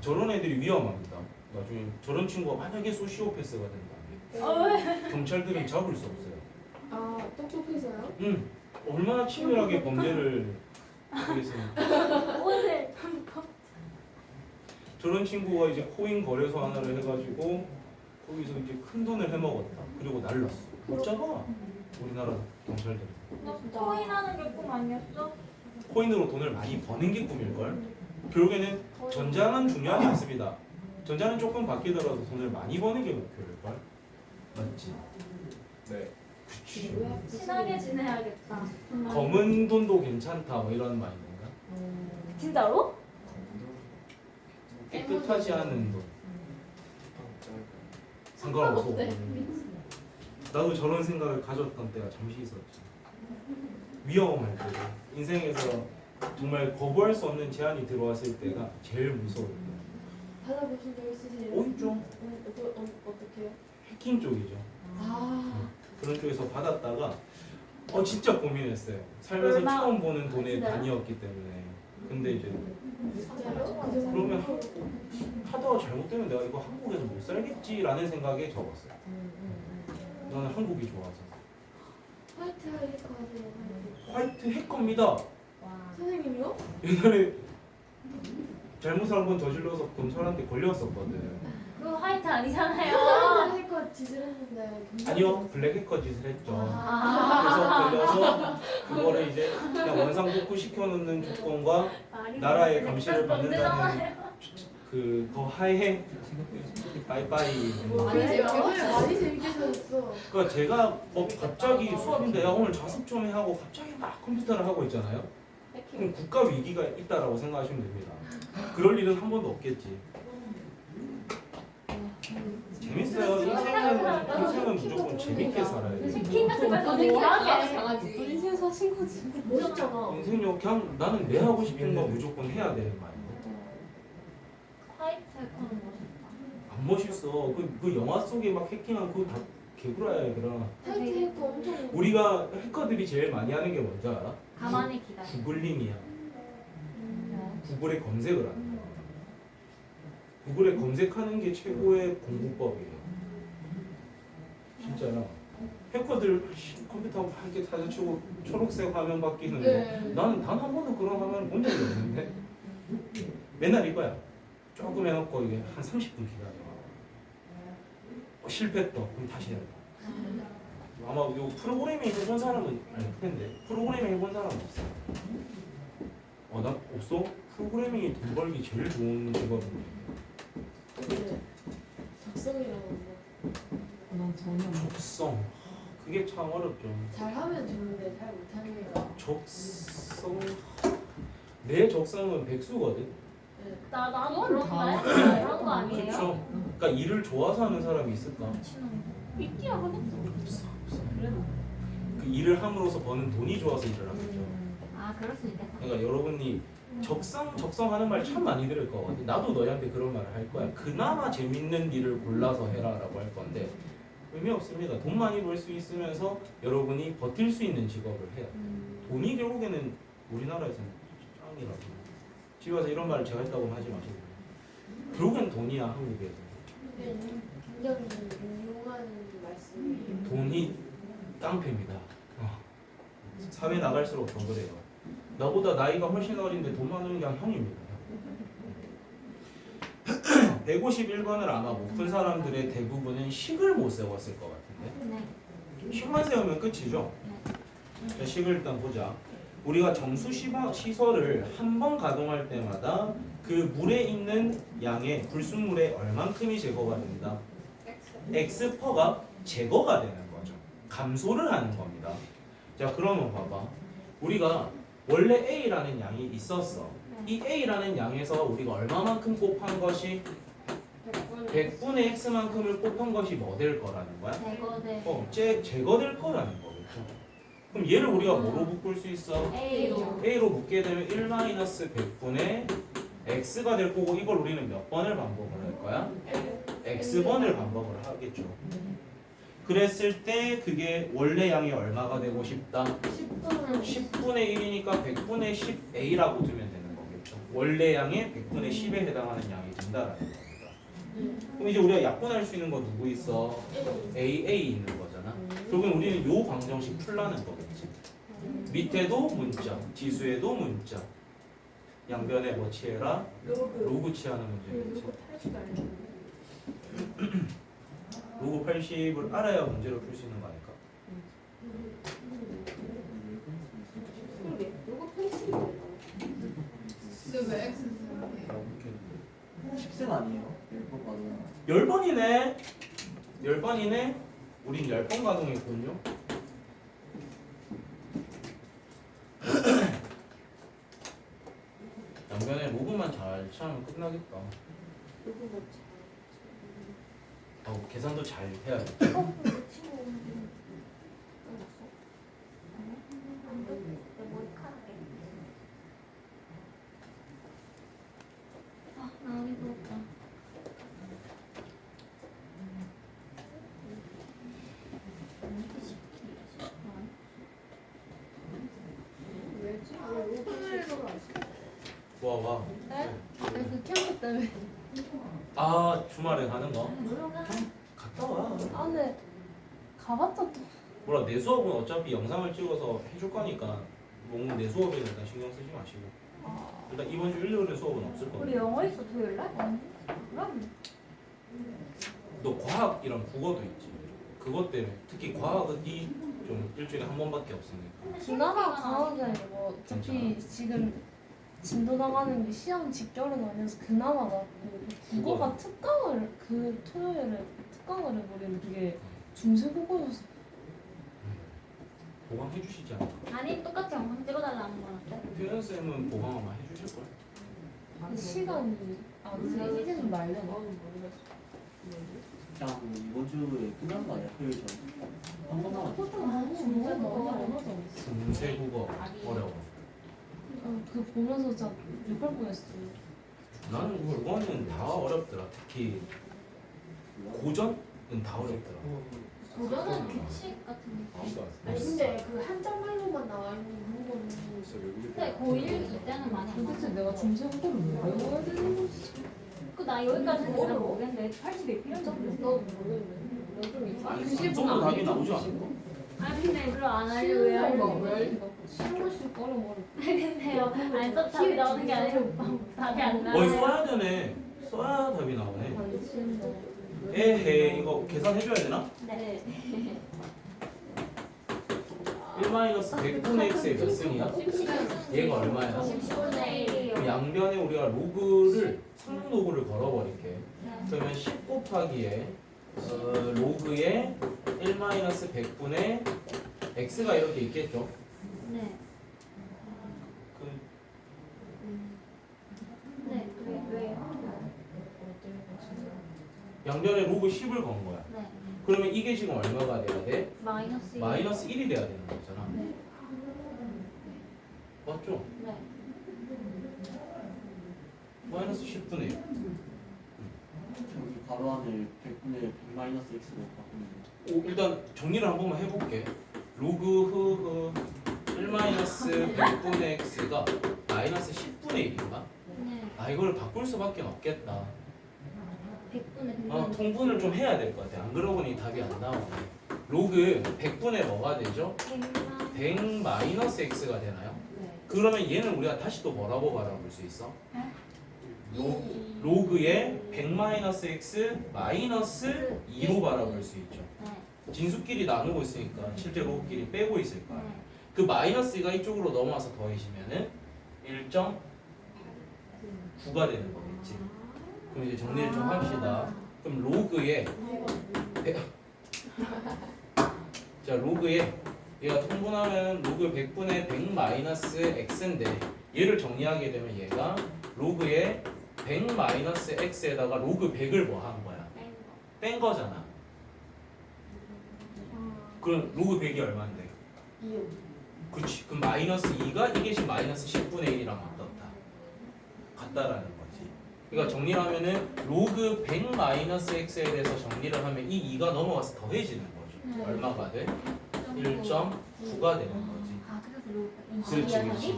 저런 애들이 위험합니다. 나중에 저런 친구가 만약에 소시오패스가 된다. 경찰들은 잡을 수 없어요. 아 똑똑해서요? 얼마나 치밀하게 범죄를 하겠습니까? 오늘 저런 친구가 이제 코인 거래소 하나를 해가지고 거기서 이제 큰 돈을 해먹었다. 그리고 날랐어. 못 잡아. 우리나라 경찰들. 코인 하는 게 꿈 아니었어? 코인으로 돈을 많이 버는 게 꿈일걸. 결국에는 전자는 중요하지 않습니다. 전자는 조금 바뀌더라도 돈을 많이 버는 게 목표일걸. 맞지? 네. 그치. 친하게 지내야겠다. 검은 돈도 괜찮다 뭐 이런 마인드인가? 진짜로? 깨끗하지 않은 돈 상관없어. 나도 저런 생각을 가졌던 때가 잠시 있었지. 위험할 때 인생에서 정말 거부할 수 없는 제안이 들어왔을 때가 제일 무서울 때. 받아보신 적 있으세요? 좀 어떻게요? 해킹 쪽이죠. 아 그런 쪽에서 받았다가 진짜 고민했어요. 살면서 얼마? 처음 보는 돈의 진짜요? 단위였기 때문에. 근데 이제 진짜요? 그러면 하다가 잘못되면 내가 이거 한국에서 못 살겠지라는 생각에 접었어요. 나는 한국이 좋아서. 화이트 하이커 하세요. 화이트 해커입니다. 선생님이요? 옛날에 잘못을 한번 저질러서 검찰한테 걸렸었거든. 그거 화이트 아니잖아요. 화이트 하이커 짓을 했는데 아니요, 블랙 해커 짓을 했죠. 아. 그래서 걸려서 그거를 이제 그냥 원상복구 시켜놓는 조건과 나라의 감시를 받는다는 그 하에 빠이빠이. 오늘 많이 재밌게 들었어. 그러니까 제가 갑자기 수업인데 야, 오늘 자습 좀 해 하고 갑자기 막 컴퓨터를 하고 있잖아요. 그럼 국가 위기가 있다라고 생각하시면 됩니다. 그럴 일은 한 번도 없겠지. 재밌어요. 인생은 무조건 재밌게 살아야 돼. 킹 같은 거 뭐하게? 강아지. 인생 사신 거지. 멋있잖아. 인생요 그냥 나는 내 하고 싶은 거 무조건 해야 되는 말이야. 화이트 해커는 멋있다. 안 멋있어. 그 영화 속에 막 해킹한 그거 다 개구라야 얘들아. 화이트 하이커 엄청. 우리가 해커들이 제일 많이 하는 게 뭔지 알아? 가만히 기다려. 구글링이야. 구글에 검색을 하는 거야. 구글에 검색하는 게 최고의 공부법이에요. 진짜야. 해커들 컴퓨터 막 이렇게 타자치고 초록색 화면 바뀌는 거. 네. 나는 단 한 번도 그런 화면을 본 적이 없는데 맨날 이거야. 조금 해놓고 이게 한 30분 기다려. 실패했다. 그럼 다시 해야 돼. 아마 이 프로그래밍 해본 사람은 알 텐데 프로그래밍 해본 사람은 없어. 나 없어? 프로그래밍이 돈 벌기 제일 좋은 직업인데. 적성이라고. 난 전혀 적성. 그게 참 어렵죠. 잘하면 좋은데 잘 못하는 게. 적성. 내 적성은 백수거든. 나도 그건 그런데 다 그런 거 아니에요? 그렇죠. 그러니까 일을 좋아서 하는 사람이 있을까? 있기야 하겠어. 그래도. 그 일을 함으로써 버는 돈이 좋아서 일을 하겠죠. 아 그럴 수 있겠다. 그러니까 여러분이 적성하는 말 참 많이 들을 거거든. 나도 너희한테 그런 말을 할 거야. 그나마 재밌는 일을 골라서 해라라고 할 건데 의미 없습니다. 돈 많이 벌 수 있으면서 여러분이 버틸 수 있는 직업을 해야 돼. 돈이 결국에는 우리나라에서는 짱이라고. 집에 와서 이런 말을 제가 했다고 하지 마시고. 결국엔 돈이야 한국에서. 굉장히 유용한 말씀이에요. 돈이 깡패입니다. 사회 나갈수록 더 그래요. 나보다 나이가 훨씬 어린데 돈 많은 게 형입니다. 151번을 아마 못 푼 사람들의 대부분은 식을 못 세웠을 것 같은데. 네. 식만 세우면 끝이죠. 자, 식을 일단 보자. 우리가 정수 시설을 한 번 가동할 때마다 그 물에 있는 양의 불순물의 얼만큼이 제거가 된다. X퍼가 제거가 되는 거죠. 감소를 하는 겁니다. 자, 그러면 봐봐. 우리가 원래 A라는 양이 있었어. 이 A라는 양에서 우리가 얼마만큼 곱한 것이 100분의 X만큼을 곱한 것이 뭐 될 거라는 거야? 제거돼. 제거될 거라는 거겠죠. 그럼 얘를 우리가 뭐로 묶을 수 있어? A로. A로 묶게 되면 1-100분의 X가 될 거고 이걸 우리는 몇 번을 반복을 할 거야? X번을 반복을 하겠죠. 그랬을 때 그게 원래 양이 얼마가 되고 싶다? 10분의 1이니까 100분의 10A라고 두면 되는 거겠죠. 원래 양의 100분의 10에 해당하는 양이 된다라는 겁니다. 그럼 이제 우리가 약분할 수 있는 거 누구 있어? AA 있는 거잖아. 그러면 우리는 요 방정식 풀라는 거겠지. 밑에도 문자, 지수에도 문자. 양변에 뭐 취해라? 로그 취하는 문제겠지. 로그 80을 알아야 문제를 풀 수 있는 거 아닐까? 그러게. 요거 80이에요. 왜 X 10생 아니에요? 1번 받으면 10번이네. 10번이네. 우린 10번 가동했군요. 양변에 로그만 잘 취하면 끝나겠다. 계산도 잘 해야겠다. 나오기 부럽다. 왜지? 왜 요거 80을 안 써? 와. 네? 그 캠프 때문에. 아, 주말에 가는 거? 물어가. 갔다 와. 아 근데 가봤자 또. 몰라, 내 수업은 어차피 영상을 찍어서 해줄 거니까 너무 내 수업에는 일단 신경 쓰지 마시고. 일단 이번 주 일요일에 수업은 없을 우리 겁니다. 영어 있어 토요일 날? 그럼. 너 과학이랑 국어도 있지. 그것 때문에 특히 과학은 좀 일주일에 한 번밖에 없으니까. 그나마 강하게 뭐 어차피 지금 진도 나가는 게 시험 직결은 아니어서 그나마 낫고 국어가 특강을 그 토요일에 특강을 해버리면 그게 중세국어여서 보강해 주시지 않을까? 아니 똑같이 영상 찍어달라는 건 어때? 표현 쌤은 보강 아마 해주실 걸. 시간이 제 시즌 말려나? 그냥 이번 주에 끝난 거 아니야? 토요일 전. 한 번만 하자. 중세 너무 어려서 중세 국어 어려워. 그 보면서 진짜 욕할 뻔했어요. 나는 그거는 다 어렵더라. 특히 고전은 다 어렵더라. 도전은 규칙 같은 거. 아니 근데 그 한자말로만 나와 있는 그런 거는 근데 고1 이때는 많이 안 도대체 나왔어. 내가 중세국어를 왜 외워야 되는 거지? 그나 여기까지는 잘 모르겠는데 80이 필요했어. 너 모르겠네. 너좀 이상. 아니, 그 정도 답이 나오지 않을까? 아니 근데 별로 안 하려고 왜 하려고? 쉬운 것씩 꺼려버려. 근데요 안 썼 답이 나오는 게 아니라 답이 안 나와요. 써야 되네. 써야 답이 나오네. 관심도. 에헤, 이거 계산해줘야 되나? 네. 1-100분의 x의 몇 승이야? 얘가 얼마야? 10분의 1이요. 양변에 우리가 로그를 상등 로그를 걸어버릴게. 그러면 10 곱하기에 로그에 1-100분의 x가 이렇게 있겠죠. 네. 양변에 로그 10을 건 거야. 네. 그러면 이게 지금 얼마가 돼야 돼? 마이너스 1. 마이너스 1이 돼야 되는 거잖아. 네. 맞죠? 네. 마이너스 10분의 1. 저기 바로 안에 100분의 100 마이너스 x로 바꾸면 일단 정리를 한 번만 해볼게. 로그 1-100분의 x가 마이너스 10분의 1인가? 네. 아 이걸 바꿀 수밖에 없겠다. 100분의 100. 통분을 좀 해야 될 것 같아. 안 그러고 보니 답이 안 나오네. 로그 100분의 뭐가 되죠? 100 마이너스 x가 되나요? 네. 그러면 얘는 우리가 다시 또 뭐라고 바라볼 수 있어? 로그의 100 마이너스 x 마이너스 2로 바라볼 수 있죠. 네. 진수끼리 나누고 있으니까 실제 로그끼리 빼고 있을 거야. 네. 그 마이너스가 이쪽으로 넘어와서 더해지면은 1.9가 되는 거겠지. 그럼 이제 정리를 좀 합시다. 그럼 로그의 자 로그의 얘가 통분하면 로그 100분의 100 마이너스 x인데 얘를 정리하게 되면 얘가 로그의 100 마이너스 x에다가 로그 100을 뭐 한 거야? 뺀 거잖아. 그럼 로그 100이 얼마인데? 2요. 그치. 그럼 마이너스 2가 이게 지금 마이너스 10분의 1이랑 어떻다? 같다라는 거지. 그러니까 정리를 하면은 로그 100 마이너스 x에 대해서 정리를 하면 이 2가 넘어가서 더해지는 거죠. 네. 얼마가 돼? 1.9가 되는 거지. 아 그래서 로그 그렇지, 20이야 그렇지. 다시?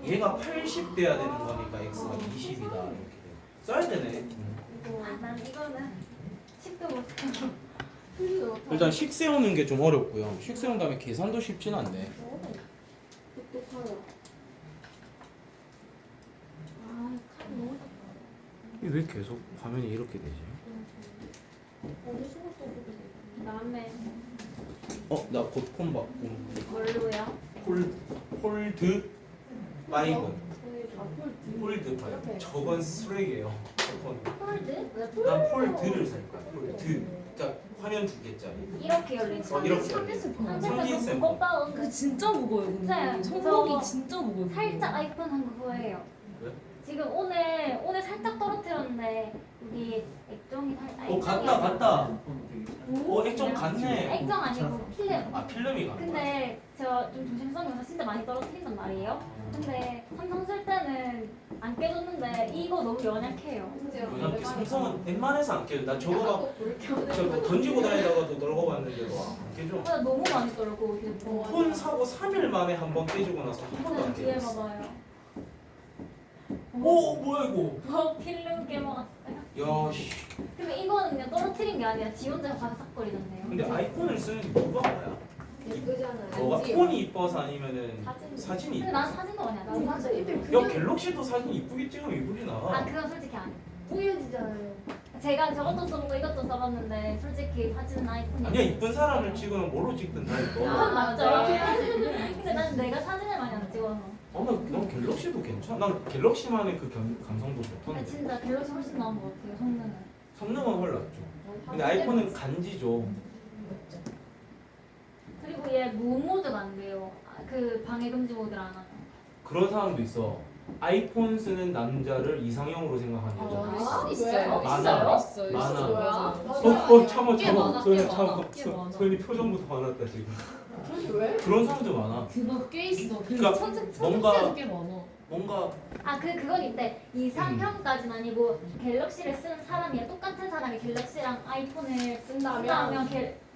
얘가 80 돼야 되는 거니까 x가 20이다 이렇게 돼. 써야 되네. 난 이거는 10도 못해. 일단 식 세우는 게 좀 어렵고요. 식 세운 다음에 계산도 쉽진 않네. 똑똑하다. 아 칼이 너무 왜 계속 화면이 이렇게 되지? 어디 숨었어? 남의 나 곧 폰 바꿈. 뭘로요? 홀드 파이브. 앞을 폴드 파이브. 저건 쓰레기예요. 폴드? 난 폴드를 살 거야. 폴드. 그러니까 화면 2개짜리. 이렇게 열린 이렇게 삼대스 폰. 삼대스 폰. 무겁다. 그 진짜 무거워요. 근데 네, 손목이 저 진짜 무거워요. 살짝 아이폰 한 거예요. 왜? 지금 오늘 살짝 떨어뜨렸는데 여기 액정이 갔다. 폰은 되게 액정 갔네. 액정 아니고 필름. 아 필름이 간 거야. 근데 저 좀 조심성이 없어서 진짜 많이 떨어뜨린단 말이에요. 근데 삼성 쓸 때는 안 깨졌는데 이거 너무 연약해요. 그냥 삼성은 웬만해서 안 깨져. 나 저거 저 던지고 다니다가도 떨궈봤는데도 안 깨져. 근데 너무 많이 떨고 휴대폰. 폰 사고 3일 만에 한 번 깨지고 나서 한 번도 안 뒤에 깨졌어. 봐봐요. 오 뭐야 이거? 뭐 필름 깨먹었어요. 야 씨. 근데 이거는 그냥 떨어뜨린 게 아니라 지 혼자 바삭거리던데요. 근데 아이폰을 쓰는 이유가 뭐야? 예쁘잖아요. 너가 폰이 이뻐서 아니면은 사진이 근데 이뻐? 난 사진도 많이 안 난 찍어. 맞아. 이때 야 그냥 갤럭시도 사진 이쁘게 찍으면 이쁘게 나와. 아 그건 솔직히 아니에요. 뿌연지잖아요. 제가 저것도 써보고 이것도 써봤는데 솔직히 사진은 아이폰이 아니야 이쁜 사람을 찍으면 뭘로 찍든 다 이뻐. 그건 맞죠. 근데 난 내가 사진을 많이 안 찍어서. 난 갤럭시도 괜찮아. 난 갤럭시만의 그 감성도 근데 좋던데. 진짜 갤럭시 훨씬 나은 것 같아요. 성능은. 성능은 훨 낫죠. 근데 아이폰은 간지죠. 그리고 얘 무음 모드가 안 돼요. 그 방해 금지 모드를 안 하면. 그런 사람도 있어. 아이폰 쓰는 남자를 이상형으로 생각하는 여자. 있어요? 많아. 있어요. 많아. 뭐야? 참아 꽤 많아, 꽤 많아, 꽤 많아. 소연이 표정부터 화났다 지금. 왜? 그런 사람들 많아. 그거 꽤 있어. 그러니까 뭔가- 천재도 꽤 많아. 뭔가 아 그건 있대. 이상형까지는 아니고 갤럭시를 쓰는 사람이랑 똑같은 사람이 갤럭시랑 아이폰을 쓴다면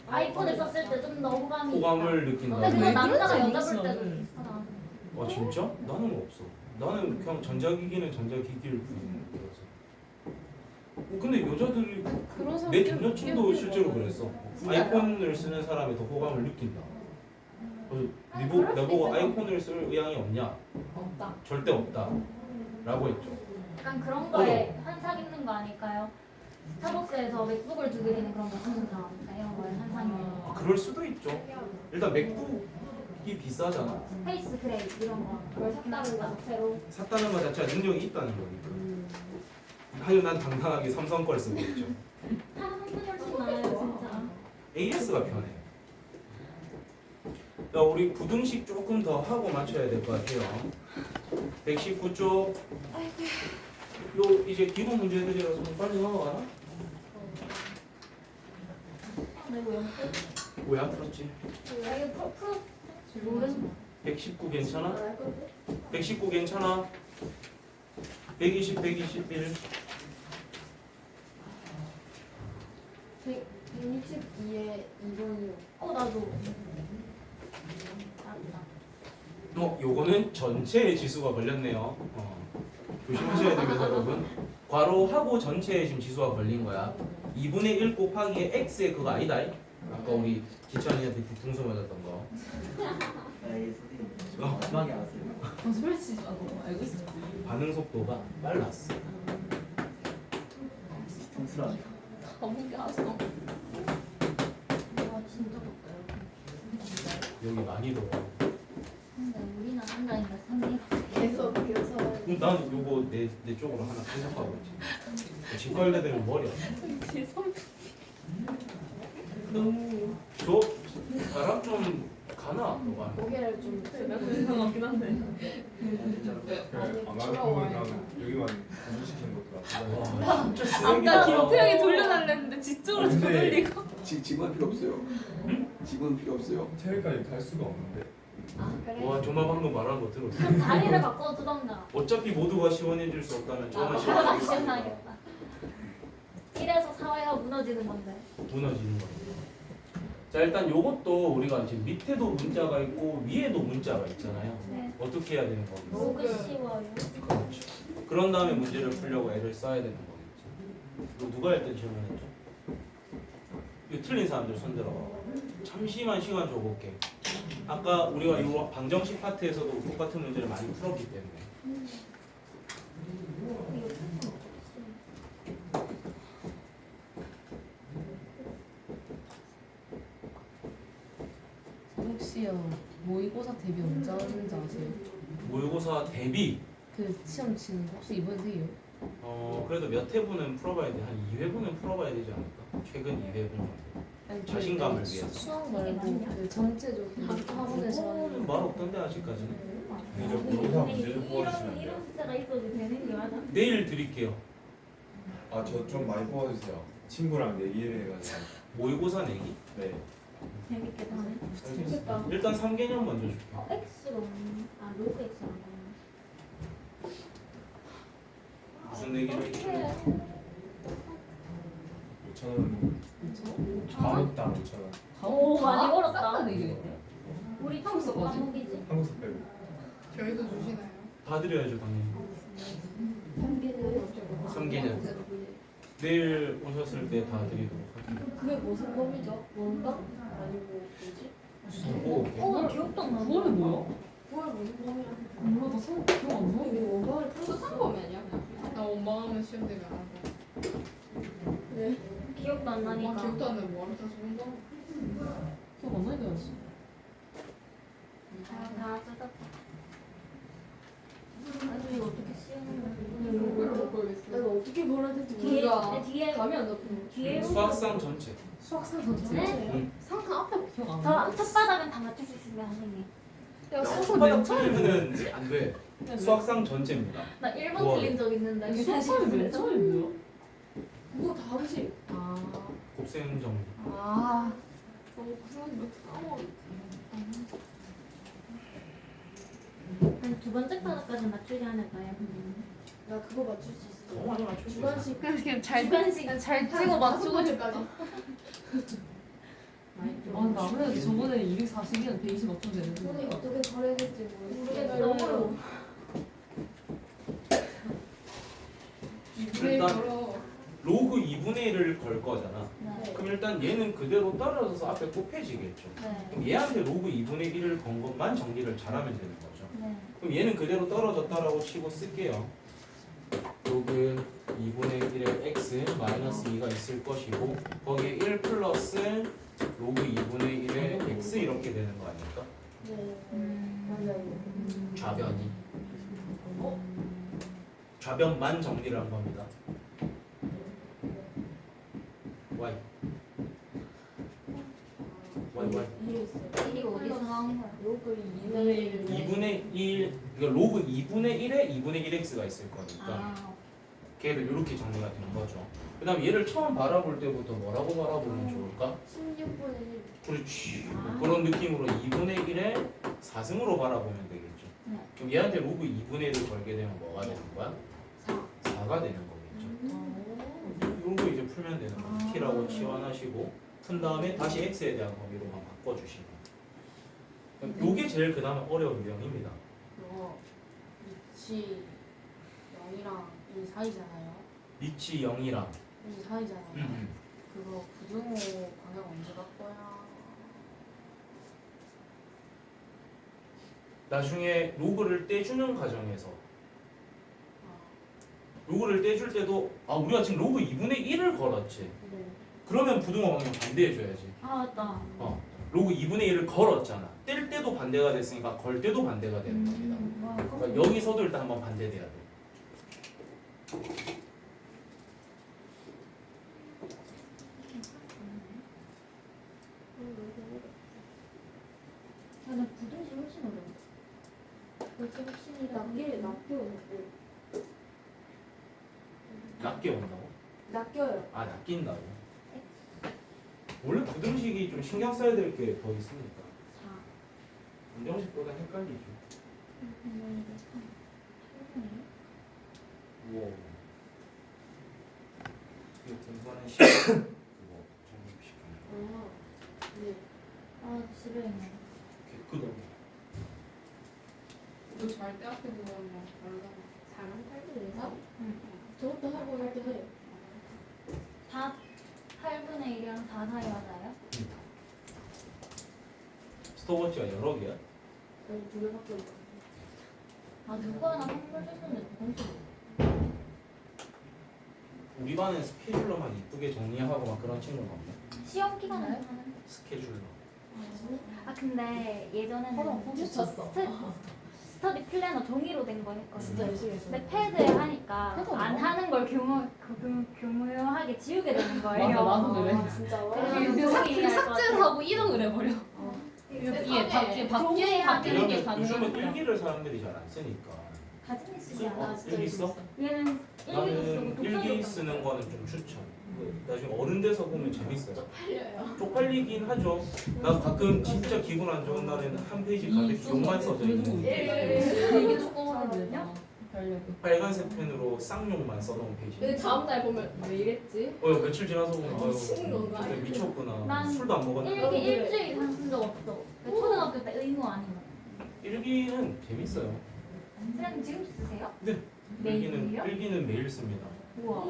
아이폰을 썼을 때 좀 더 호감이. 호감을 있다. 느낀다. 근데 그건 왜 남자가 그런지 여자 볼 모르겠어, 때도 나는. 비슷하다. 아 진짜? 나는 없어. 나는 그냥 전자기기는 전자기기를 부리는 거라서. 근데 여자들이 그런 사람 내 꽤- 남자친구도 꽤 실제로 많아요. 그랬어. 진짜요? 아이폰을 쓰는 사람이 더 호감을 느낀다. 그래서 아니, 그럴 수도 나보고 있어요. 아이폰을 쓸 의향이 없냐? 없다. 절대 없다. 라고 했죠. 약간 그런 거에 환상 있는 거 아닐까요? 스타벅스에서 맥북을 두드리는 그런 거 신경 나니까 이런 거에 환상이 있는 아, 거. 그럴 수도 있죠. 일단 맥북이 비싸잖아. 스페이스 그레이 이런 거. 그걸 샀다는 거 자체로. 샀다는 것 자체가 능력이 있다는 거니까. 하여 난 당당하게 삼성 걸 쓰고 있죠. 삼성이 훨씬 나아요 진짜. AS가 편해. 자, 우리 부등식 조금 더 하고 맞춰야 될 것 같아요. 119쪽. 요 이제 기본 문제들이라서 좀 빨리 넘어가나? 이거 영 왜 안 풀었지? 아 이거 프로 모르는 119 괜찮아? 119 괜찮아? 120, 121 162에 2번이요. 나도 알았다. 요거는 전체의 지수가 걸렸네요. 조심하셔야 됩니다, 여러분. 괄호하고 전체에 지금 지수가 걸린 거야. 2분의 1 곱하기 x의 그거 아니다. 아까 우리 기찬이한테 뒤통수 맞았던 거. 네, 선생님. 마지막에 알았어요. 거짓말 치지 마. 너 알고 있어. 반응 속도가 빨랐어. 정수라네. 너무 게 아쉬워. 와 진짜 덥다. 여기 많이 더워. 근데 우리는 앉아있는 상대가 계속 그래서 그럼 난 요거 내 쪽으로 하나 분석하고 있지. 직관대되면 머리 아파. 뒤에 선. 너무 저 바람 좀 가나? 너가. 고개를 좀 이상하긴 한데. 아마 보면 여기만 공부시키는 것도 와, 진짜 쓰레기다. 아까 김태형이 돌려달랬는데 지쪽으로 근데- 돌리고. 지금은 필요 없어요. 지금은 필요 없어요. 체일까지 갈 수가 없는데 아 그래? 와, 정말 방금 말한 거 들었어. 그럼 자리를 바꿔주던가. 어차피 모두가 시원해질 수 없다면 저는 바꿔라 시원하게 시원하겠다. 이래서 사회가 무너지는 건데. 무너지는 거예요. 자, 일단 요것도 우리가 지금 밑에도 문자가 있고 위에도 문자가 있잖아요. 네. 어떻게 해야 되는 거겠어? 너무 쉬워요. 그렇죠. 그런 다음에 문제를 풀려고 애를 써야 되는 거겠죠. 이거 누가 했던 질문했죠? 이거 틀린 사람들 손 들어봐. 잠시만 시간 줘볼게. 아까 우리가 이 방정식 파트에서도 똑같은 문제를 많이 풀었기 때문에. 혹시요 모의고사 대비 언제 하는지 아세요? 모의고사 대비 그 시험 치는 거 혹시 이번 돼요? 그래도 몇 회분은 풀어봐야 돼. 한 2회분은 풀어봐야 되지 않을까? 최근 2회분 정도. 아니, 그 자신감을 위해서. 수학 말고 그 전체적으로 학원에서 하는 그거는 말 없던데 아직까지는. 이제 모의고사 문제 좀 뽑아주시면 안 돼요? 이런 숫자가 있어도 되는 게 맞아? 내일 드릴게요. 아 저 좀 많이 뽑아주세요. 친구랑 내기를 해가지고. 모의고사 내기. 네. 재밌게 하네. 좋겠다. 일단 3개념 먼저 줄게. X로 로그 X로 무슨 내기를 어떻게 해줄래? 5,000원. 과목당 5,000원. 오, 많이 벌었다. 싹다 내기인데. 우리 한국 평소 거지? 과목이지? 한국사 빼고. 저희도 주시나요? 다 드려야죠 당연히. 3개는 3개년. 내일 오셨을 때 다 드리도록 할게요. 그게 무슨 범위죠? 원당? 아니고 뭐지? 보고 올게요. 나 기억도 안 나. 그거는 뭐야? 9월 무슨 범위야? 몰라 나 성 기억 안 나. 이게 원방을 풀었어? 범위 아니야? 나 원방하면 시험 되면 안 한다. 네. 기억도 안 나니까. 기억도 안 나면 뭐하러 다시 원방? 기억 안 나게 하지. 다 뜯었다. 아니 이거 어떻게 씌우는 왜 거야? 못 보겠어? 내가 어떻게 걸어야 될지 뒤에 모르가 뒤에 감이 안 잡히네. 뒤에 수학상 전체. 수학상 전체? 네? 상상 앞에 기억 안 저 나. 첫바닥은 다 맞출 수 있으면 선생님. 야 수학상 수학바닥 맨 처음에 틀리면은 안 돼. 수학상 전체입니다. 나 1번 우와. 틀린 적 있는데. 이게 수학상이 맨 처음에 뭐야? 그거 다음식. 아. 곱셈 정리. 아. 너무 고생하지 마. 까먹어. 한 두 번째 바닥까지 맞추지 않을까요? 나 그거 맞출 수 더 있어. 많이 맞출 수 있어. 주관식. 그냥 잘 주관식. 잘 찍어 맞추고 싶다. 까지. 아 근데 아무래도 저번에 240이랑 120 맞춰도 되는데. 손이 어떻게 걸어야 될지 모르겠어. 모르겠어요. 일단 걸어. 로그 2분의 1을 걸 거잖아. 네. 그럼 일단 얘는 그대로 떨어져서 앞에 곱해지겠죠. 네. 그럼 얘한테 로그 2분의 1을 건 것만 정리를 잘하면 되는 거죠. 네. 그럼 얘는 그대로 떨어졌다라고 치고 쓸게요. 로그 2분의 1의 x 마이너스 2가 있을 것이고 거기에 1 플러스 로그 2분의 1의 x 이렇게 되는 거 아닐까? 네. 음. 맞아요. 좌변이. 좌변만 정리를 한 겁니다. y. y. 이해했어요. 이거 어디서 나온 거야? 로그 2분의 1. 2분의 1, 그러니까 로그 2분의 1에 2분의 1x가 있을 거니까 아, 2분의 1에 2분의 1x가 있을 거니까. 2분의 1의 2분의 1x가 있을 거니까 아, 2분의 1의 2분의 1x가 있을 거니까 걔를 이렇게 정리가 된 거죠. 그 다음 얘를 처음 바라볼 때부터 뭐라고 바라보면 좋을까? 16분의 1. 그렇지. 그런 느낌으로 2분의 1의 4승으로 바라보면 되겠죠. 네. 그럼 얘한테 로그 2분의 1을 걸게 되면 뭐가 되는 거야? 4가 되는 거겠죠. 이런 거 이제 풀면 되는 거예요. t라고 치환하시고 푼 다음에 다시 x에 대한 범위로만 바꿔주시면. 요게 제일 그나마 어려운 유형입니다. 그거 위치 0이랑 1 사이잖아요. 리치 0이랑 1 사이잖아요. 그거 부등호 방향 언제 바꿔야? 나중에 로그를 떼주는 과정에서 로그를 떼줄 때도 우리가 지금 로그 2분의 1을 걸었지. 네. 그러면 부등호 방향 반대해줘야지. 아 맞다. 로그 2분의 1을 걸었잖아. 뗄 때도 반대가 됐으니까 걸 때도 반대가 되는 겁니다. 그러니까 여기서도 일단 한번 반대돼야 돼. 나는 부등식 훨씬 어려워. 그렇게 훨씬 낚여요. 낮게 온다고? 낚여요. 낚인다고. 원래 부등식이 좀 신경 써야 될 게 더 있으니까. 4. 운정식보다 헷갈리죠. 우와. 이거 공부하는 시간 그거 정립시키는 거. 네. 아 집에 있네. 개끄덕. 너잘때 앞에 보면 다르잖아. 4랑 8분의 4? 저것도 하고 이렇게 해. 다 8분의 1이랑 4 사이 맞아요? 스톱워치가 여러 개야? 아니 2개밖에 없어. 아 누구 하나 선물 줬는데 뭔지 우리 반은 스케줄러만 이쁘게 정리하고 막 그런 친구가 없네. 시험 기간에 하는. 스케줄러. 아 근데 예전에는 훔쳤어. 스터디 플래너 종이로 된 거 했거든요. 진짜 열심히 했어. 근데 패드에 하니까 패드 안 뭐야? 하는 걸 교묘하게 지우게 되는 거예요. 맞아, 나도 그래. 아, 진짜로? 그래서 삭제를 하고 이동을 해버려. 이게 바뀌는 게 요즘은 가능하니까. 일기를 사람들이 잘 안 쓰니까. 가진 쓰지 않아. 일기 써? 얘는 일기도 쓰고 나는 독서도 일기 쓰고. 쓰는 거는 좀 추천. 나중에 어른 돼서 보면 재밌어요. 팔려요. 쪽팔리긴 하죠. 나 가끔 진짜 기분 안 좋은 날에는 한 페이지 가득 욕만 써져 있는 이게 두꺼워거든요. 별력이. 빨간색 펜으로 쌍욕만 써놓은 근데 페이지. 다음날 보면 왜 이랬지? 며칠 지나서 보면 미친 건가? 그때 미쳤구나. 난 술도 안 먹었는데. 일기 일주일 이상 쓴 적 없어. 초등학교 때 의무 아니면. 일기는 재밌어요. 선생님 지금 쓰세요? 네. 매일이요? 일기는 매일 씁니다. 우와.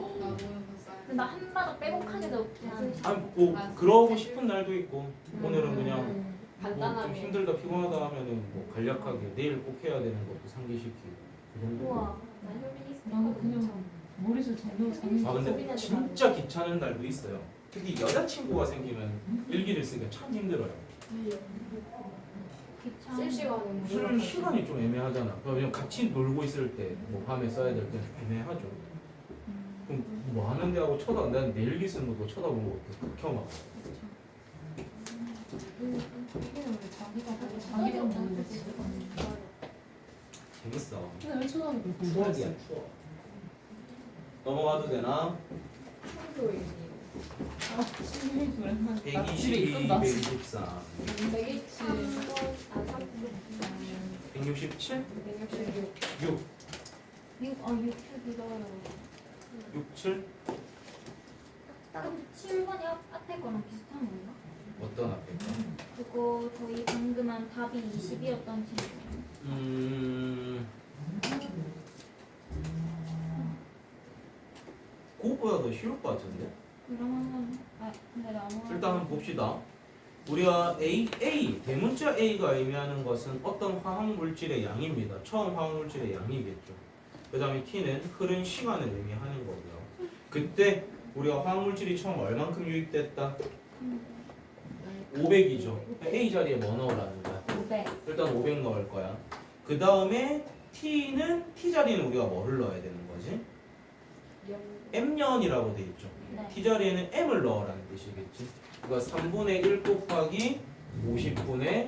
근데 나 한 바닥 빼곡하게도 없지 않아. 뭐 그러고 싶은 날도 있고 오늘은 그냥 뭐 좀 간단하게. 힘들다 피곤하다 하면은 뭐 간략하게 내일 꼭 해야 되는 것도 상기시키고 그 정도. 우와. 나는 그냥 머리를 잡는 자기. 근데 진짜 귀찮은 날도 있어요. 특히 여자친구가 생기면 일기를 쓰기가 참 힘들어요. 귀찮아. 쓸 시간은 쓸 시간이 좀 애매하잖아. 왜냐면 같이 놀고 있을 때 뭐 밤에 써야 될 때는 애매하죠. 그럼 뭐 하는데 하고 난 내 일기 쓰는 것도 쳐다보는 거 극혐하고. 자기가 보는 거지. 재밌어. 근데 왜 초등학교 추억이야 추억. 넘어가도 되나? 신경이 그랬나? 122, 123, 123번, 167, 166. 6, 6축이 어려워. 67 근데 7번이 앞에 거랑 비슷한 건가? 어떤 앞에 거? 그거 저희 방금 한 답이 20이었던 친구. 그것보다 더 쉬울 것 같은데? 그러면 근데 나무 일단 한번 봅시다. 우리가 A 대문자 A가 의미하는 것은 어떤 화학 물질의 양입니다. 처음 화학 물질의 양이겠죠. 그 다음에 T는 흐른 시간을 의미하는 거고요. 그때 우리가 화학 물질이 처음 얼만큼 유입됐다? 500이죠. A 자리에 뭐 넣으라는 거야? 500. 일단 500 넣을 거야. 그 다음에 T는 T 자리에는 우리가 뭐를 넣어야 되는 거지? M년이라고 돼 있죠. 네. T 자리에는 M을 넣으라는 뜻이겠지. 그러니까 3분의 1 곱하기 50분의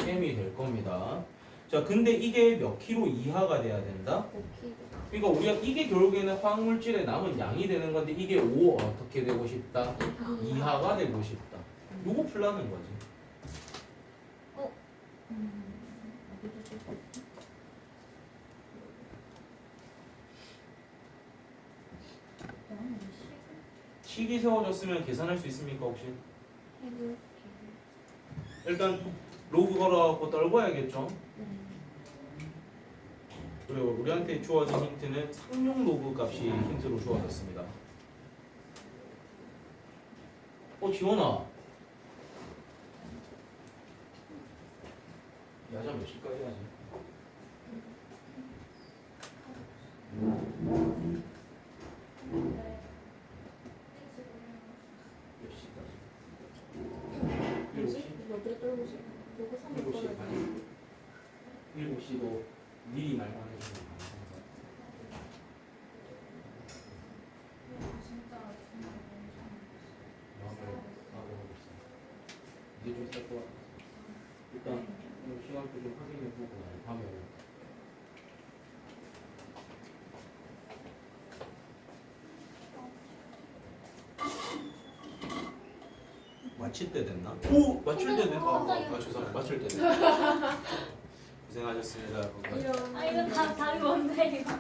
M이 될 겁니다. 자, 근데 이게 몇 킬로 이하가 돼야 된다? 그러니까 우리가 이게 결국에는 화학물질에 남은 양이 되는 건데 이게 5 어떻게 되고 싶다? 이하가 되고 싶다. 요거 풀라는 거지. 식이 세워졌으면 계산할 수 있습니까 혹시? 일단 로그 걸어갖고 떨궈야겠죠? 그리고 우리한테 주어진 힌트는 상용 로그 값이 힌트로 주어졌습니다. 지원아. 야자 몇 시까지 하지? 몇 시까지? 7시? 어떻게 떨고 싶어? 요거 7시 반. 7시도 미리 말만 해주면 이제 좀 쌀 것 같아. 일단 시간표 좀 확인해 보고 밤에 마칠 때 됐나? 오! 마칠 때 됐나? 깜짝이야. 죄송합니다. 마칠 때 됐나? 고생하셨습니다. 이런 아 이거 답이 뭔데 이거?